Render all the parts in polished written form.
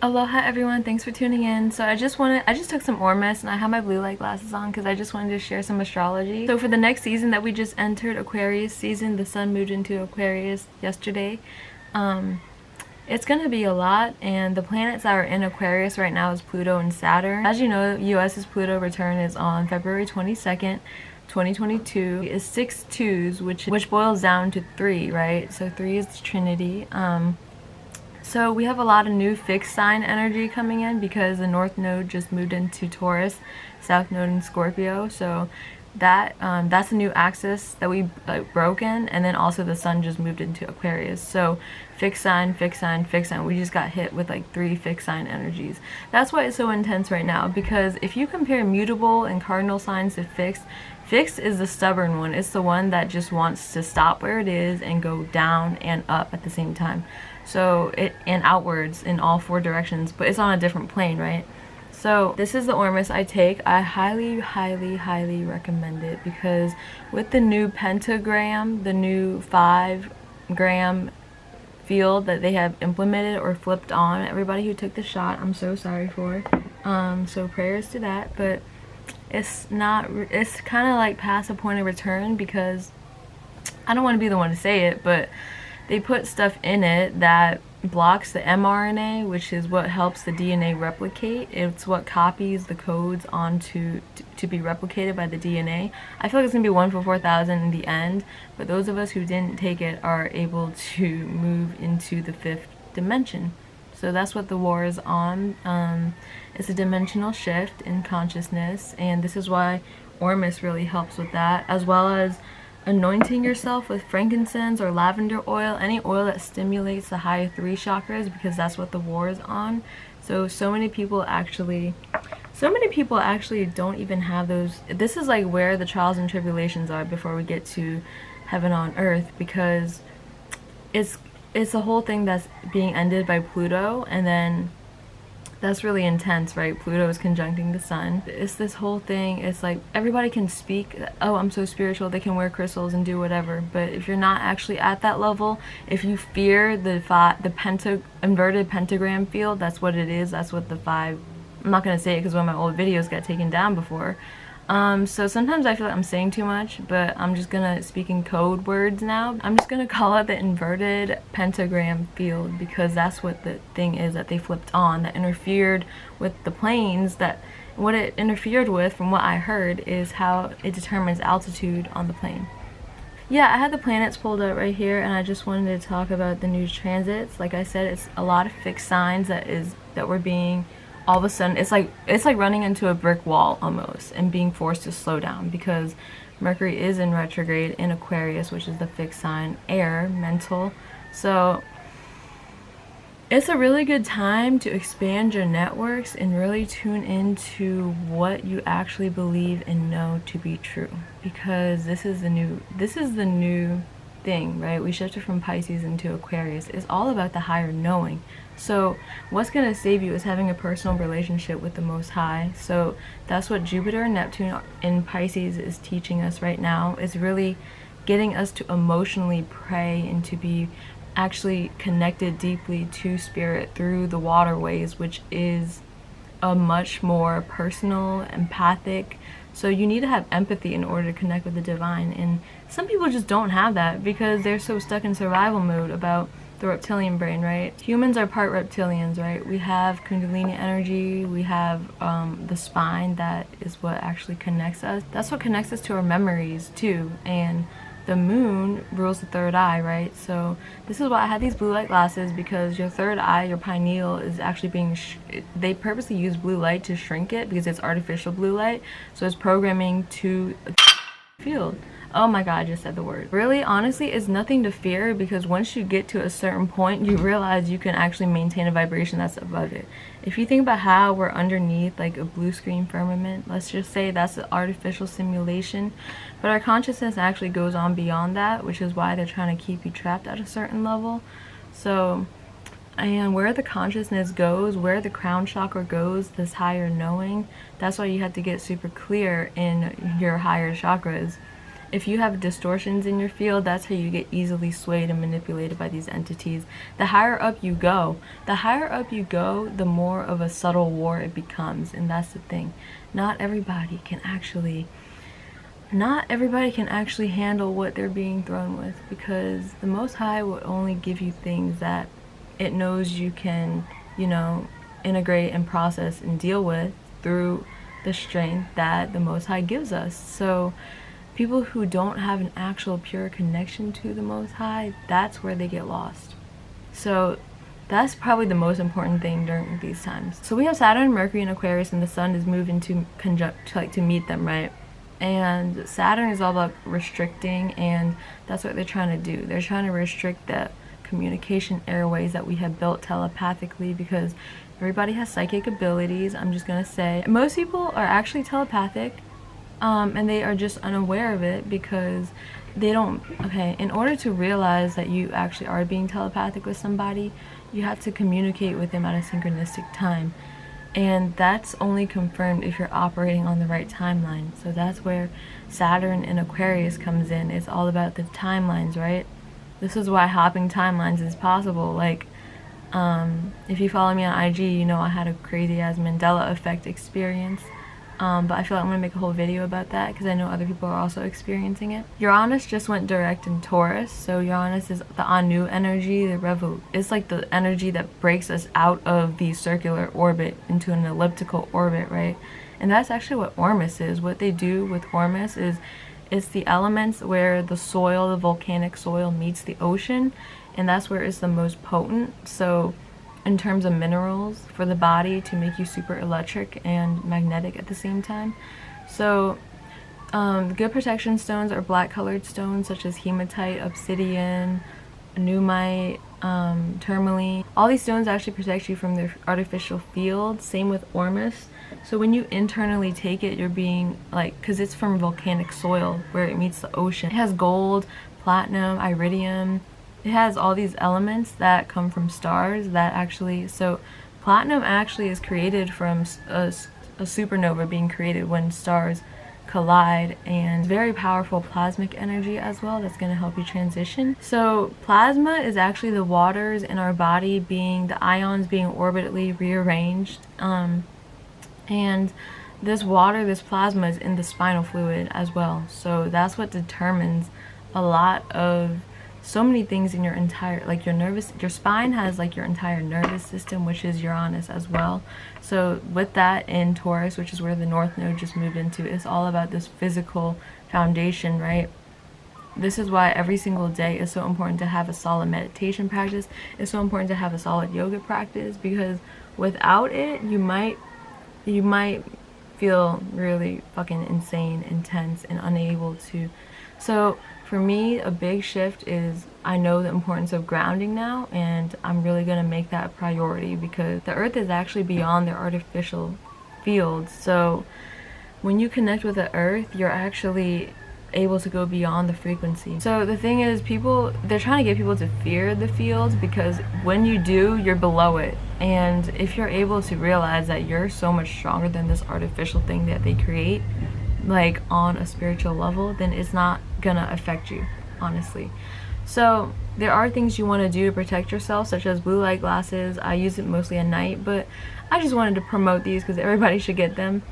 Aloha everyone, thanks for tuning in. So I just took some Ormus and I have my blue light glasses on because I just wanted to share some astrology. So for the next season that we just entered, Aquarius season, the sun moved into Aquarius yesterday. It's gonna be a lot, and the planets that are in Aquarius right now is Pluto and Saturn. As you know, US's Pluto return is on February 22nd. 2022 is 6 twos, which boils down to 3, right? So 3 is the Trinity. So we have a lot of new fixed sign energy coming in because the North Node just moved into Taurus, South Node in Scorpio. So that's a new axis that we broken, and then also the Sun just moved into Aquarius. So fixed sign, fixed sign, fixed sign. We just got hit with like 3 fixed sign energies. That's why it's so intense right now, because if you compare mutable and cardinal signs to fixed is the stubborn one. It's the one that just wants to stop where it is and go down and up at the same time. So and outwards in all 4 directions, but it's on a different plane, right? So this is the Ormus I take. I highly, highly, highly recommend it because with the new pentagram, the new 5-gram field that they have implemented or flipped on, everybody who took the shot, I'm so sorry for. So prayers to that, but it's kind of like past a point of return because I don't want to be the one to say it, but they put stuff in it that blocks the mRNA, which is what helps the DNA replicate. It's what copies the codes onto to be replicated by the DNA. I feel like it's gonna be 1 for 4,000 in the end, but those of us who didn't take it are able to move into the 5th dimension. So that's what the war is on. It's a dimensional shift in consciousness, and this is why Ormus really helps with that, as well as anointing yourself with frankincense or lavender oil, any oil that stimulates the higher 3 chakras, because that's what the war is on. So many people actually don't even have those. This is like where the trials and tribulations are before we get to heaven on earth, because it's a whole thing that's being ended by Pluto, and then that's really intense, right? Pluto is conjuncting the sun. It's this whole thing. It's like everybody can speak, oh, I'm so spiritual, they can wear crystals and do whatever, but if you're not actually at that level, if you fear the inverted pentagram field, that's what it is. That's what the 5, I'm not going to say it because one of my old videos got taken down before. So sometimes I feel like I'm saying too much, but I'm just gonna speak in code words now. I'm just gonna call it the inverted pentagram field, because that's what the thing is that they flipped on, that interfered with the planes. That what it interfered with, from what I heard, is how it determines altitude on the plane. Yeah, I had the planets pulled up right here, and I just wanted to talk about the new transits. Like I said, it's a lot of fixed signs that we're being, all of a sudden, it's like running into a brick wall almost and being forced to slow down, because Mercury is in retrograde in Aquarius, which is the fixed sign, air, mental. So it's a really good time to expand your networks and really tune into what you actually believe and know to be true, because this is the new thing, right? We shifted from Pisces into Aquarius. It's all about the higher knowing. So what's going to save you is having a personal relationship with the Most High. So that's what Jupiter and Neptune in Pisces is teaching us right now. It's really getting us to emotionally pray and to be actually connected deeply to spirit through the waterways, which is a much more personal, empathic. So you need to have empathy in order to connect with the divine, and some people just don't have that because they're so stuck in survival mode about the reptilian brain, right? Humans are part reptilians, right? We have Kundalini energy, we have the spine, that is what actually connects us. That's what connects us to our memories too, and the moon rules the 3rd eye, right? So this is why I had these blue light glasses, because your 3rd eye, your pineal, is actually being they purposely use blue light to shrink it because it's artificial blue light, so it's programming to field. Oh my god, I just said the word. Really, honestly, it's nothing to fear, because once you get to a certain point, you realize you can actually maintain a vibration that's above it. If you think about how we're underneath like a blue screen firmament, let's just say that's an artificial simulation, but our consciousness actually goes on beyond that, which is why they're trying to keep you trapped at a certain level. So, and where the consciousness goes, where the crown chakra goes, this higher knowing, that's why you have to get super clear in your higher chakras. if you have distortions in your field, that's how you get easily swayed and manipulated by these entities. The higher up you go, the more of a subtle war it becomes. And that's the thing. Not everybody can actually handle what they're being thrown with, because the Most High will only give you things that it knows you can, you know, integrate and process and deal with through the strength that the Most High gives us. So people who don't have an actual pure connection to the Most High, that's where they get lost. So that's probably the most important thing during these times. So we have Saturn, Mercury, and Aquarius, and the Sun is moving to to meet them, right? And Saturn is all about restricting, and that's what they're trying to do. They're trying to restrict the communication airways that we have built telepathically, because everybody has psychic abilities. I'm just gonna say most people are actually telepathic, and they are just unaware of it because they don't. Okay, in order to realize that you actually are being telepathic with somebody, you have to communicate with them at a synchronistic time, and that's only confirmed if you're operating on the right timeline. So that's where Saturn and Aquarius comes in. It's all about the timelines, right? This is why hopping timelines is possible. Like, if you follow me on IG, you know I had a crazy ass Mandela effect experience. But I feel like I'm gonna make a whole video about that because I know other people are also experiencing it. Uranus just went direct in Taurus, so Uranus is the Anu energy, it's like the energy that breaks us out of the circular orbit into an elliptical orbit, right? And that's actually what Ormus is. What they do with Ormus is it's the elements where the soil, the volcanic soil, meets the ocean, and that's where it's the most potent. So in terms of minerals for the body to make you super electric and magnetic at the same time. So the good protection stones are black colored stones such as hematite, obsidian, pneumite, tourmaline. All these stones actually protect you from their artificial field. Same with Ormus. So when you internally take it, you're being like, because it's from volcanic soil where it meets the ocean. It has gold, platinum, iridium. It has all these elements that come from stars that actually, so platinum actually is created from a supernova being created when stars collide, and very powerful plasmic energy as well that's going to help you transition. So plasma is actually the waters in our body being, the ions being orbitally rearranged, and this water, this plasma is in the spinal fluid as well. So that's what determines a lot of so many things in your entire, like your spine has like your entire nervous system, which is Uranus as well. So with that in Taurus, which is where the North Node just moved into, it's all about this physical foundation, right? This is why every single day is so important to have a solid meditation practice. It's so important to have a solid yoga practice, because without it, you might feel really fucking insane, intense, and unable to. So for me, a big shift is I know the importance of grounding now, and I'm really going to make that a priority, because the earth is actually beyond their artificial fields. So when you connect with the earth, you're actually able to go beyond the frequency. So the thing is, they're trying to get people to fear the fields, because when you do, you're below it. And if you're able to realize that you're so much stronger than this artificial thing that they create, like on a spiritual level, then it's not gonna affect you, honestly. So there are things you want to do to protect yourself, such as blue light glasses. I use it mostly at night, but I just wanted to promote these because everybody should get them.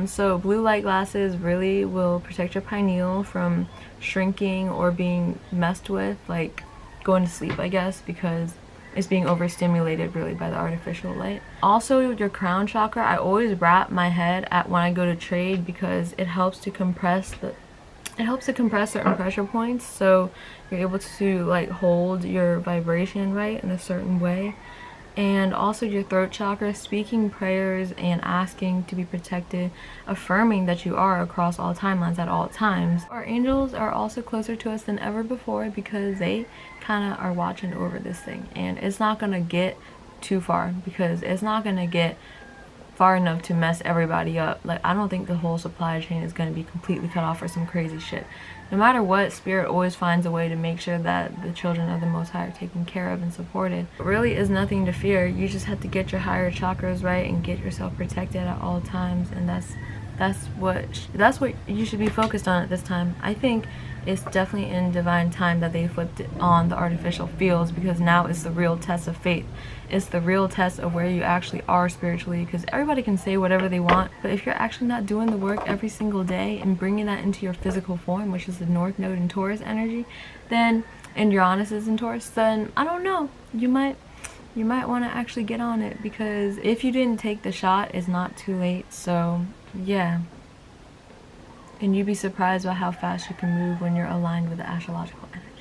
So blue light glasses really will protect your pineal from shrinking or being messed with, like going to sleep, I guess, because it's being overstimulated really by the artificial light. Also, your crown chakra, I always wrap my head at when I go to trade, because it helps to compress certain pressure points, so you're able to like hold your vibration right in a certain way. And also your throat chakra, speaking prayers and asking to be protected, affirming that you are across all timelines at all times. Our angels are also closer to us than ever before, because they kind of are watching over this thing, and it's not gonna get too far, because it's not gonna get far enough to mess everybody up. Like, I don't think the whole supply chain is going to be completely cut off for some crazy shit. No matter what, Spirit always finds a way to make sure that the children of the Most High are taken care of and supported. It really is nothing to fear. You just have to get your higher chakras right and get yourself protected at all times, and that's that's what you should be focused on at this time. I think it's definitely in divine time that they flipped it on the artificial fields, because now it's the real test of faith. It's the real test of where you actually are spiritually, because everybody can say whatever they want, but if you're actually not doing the work every single day and bringing that into your physical form, which is the North Node in Taurus energy, then, and Uranus is in Taurus, then I don't know, you might want to actually get on it, because if you didn't take the shot, it's not too late. So yeah, and you'd be surprised by how fast you can move when you're aligned with the astrological energy.